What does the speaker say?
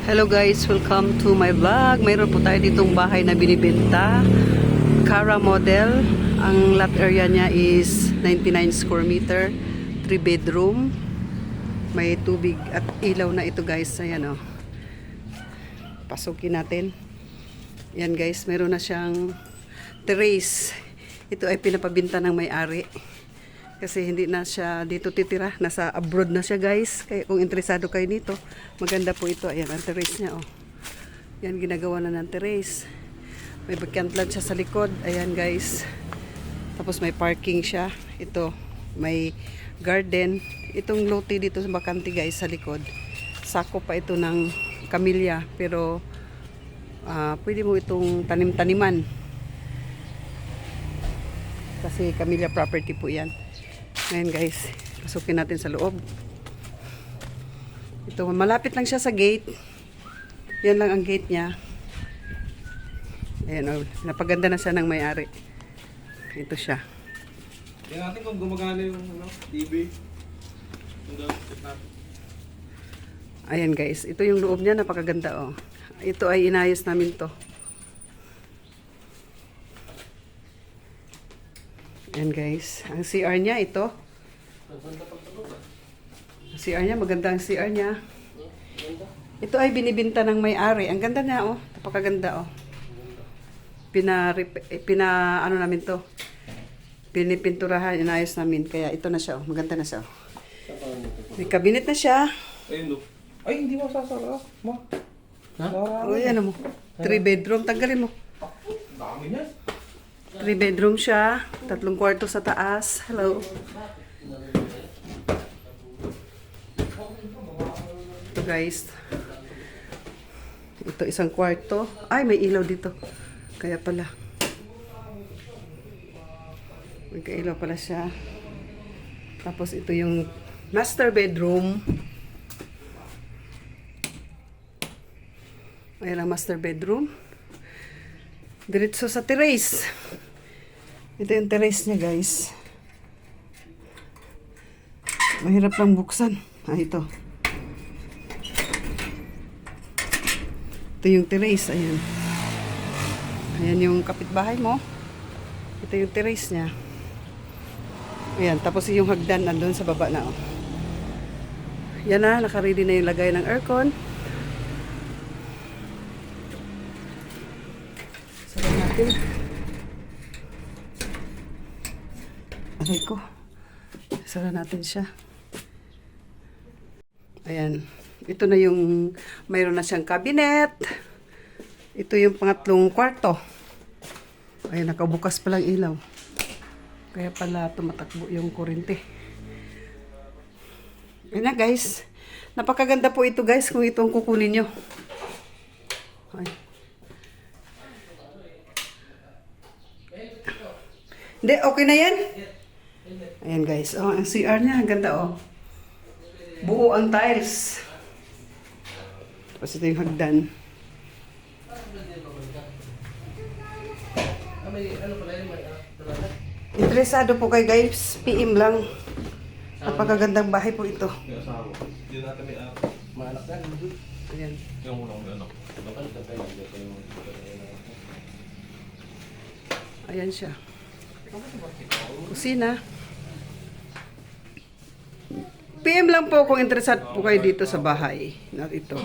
Hello guys, welcome to my vlog. Mayroon po tayo ditong bahay na binibenta. Cara model. Ang lot area niya is 99 square meter, 3 bedroom. May tubig at ilaw na ito guys. Ayan o. Pasukin natin. Ayan guys, mayroon na siyang terrace. Ito ay pinapabinta ng may-ari. Kasi hindi na siya dito titira. Nasa abroad na siya guys. Kaya kung interesado kayo nito, maganda po ito. Ayan, ang terrace niya. Oh. Yan, ginagawa na ng terrace. May vacant land siya sa likod. Ayan guys. Tapos may parking siya. Ito, may garden. Itong lote dito sa bakante guys sa likod. Sako pa ito ng camellia. Pero pwede mo itong tanim-taniman. Kasi camellia property po yan. Ngayon guys, pasukin natin sa loob. Ito, malapit lang siya sa gate. Yan lang ang gate niya. Ayan, oh, napaganda na siya ng may-ari. Ito siya. Tingnan natin kung gumagana yung TV. Ayan guys, ito yung loob niya, napakaganda oh. Ito ay inayos namin to. Ayan guys, ang CR niya ito. CR niya, maganda ang CR niya. Ito ay binibinta ng may-ari. Ang ganda niya oh, napakaganda oh. Ano namin to. Pinipinturahan, inayos namin. Kaya ito na siya oh, maganda na siya oh. May cabinet na siya. Ayun do. Ay, hindi mo sasara. Ma. Ha? O yan mo. 3 bedroom, tanggalin mo. Dami niya. 3 bedroom siya, 3 kwarto sa taas. Hello. Ito guys. Ito isang kwarto. Ay, may ilaw dito. Kaya pala. May kailaw pala siya. Tapos ito yung master bedroom. Ayan ang master bedroom. Diretso sa terrace. Ito yung terrace niya guys. Mahirap lang buksan. Ito. Ito yung terrace. Ayan. Ayan yung kapitbahay mo. Ito yung terrace niya. Ayan. Tapos yung hagdan nandun sa baba na. Oh. Yan na. Nakaready na yung lagay ng aircon. Sara natin. Aray ko. Sara natin siya. Ayan. Ito na yung mayroon na siyang cabinet. Ito yung pangatlong kwarto. Ayan, nakabukas palang ilaw. Kaya pala tumatakbo yung kurente. Ayan na guys. Napakaganda po ito guys kung itong kukunin nyo. Ay. Hindi, okay na yan. Ayan guys. Oh, ang CR niya, ang ganda oh. Buo ang tiles. Tapos ito yung hagdan. Interesado po kayo guys, PM lang. Napakagandang bahay po ito. Ayan. Ayan siya. Kusina. PM lang po kung interesado po kayo dito sa bahay. Not ito.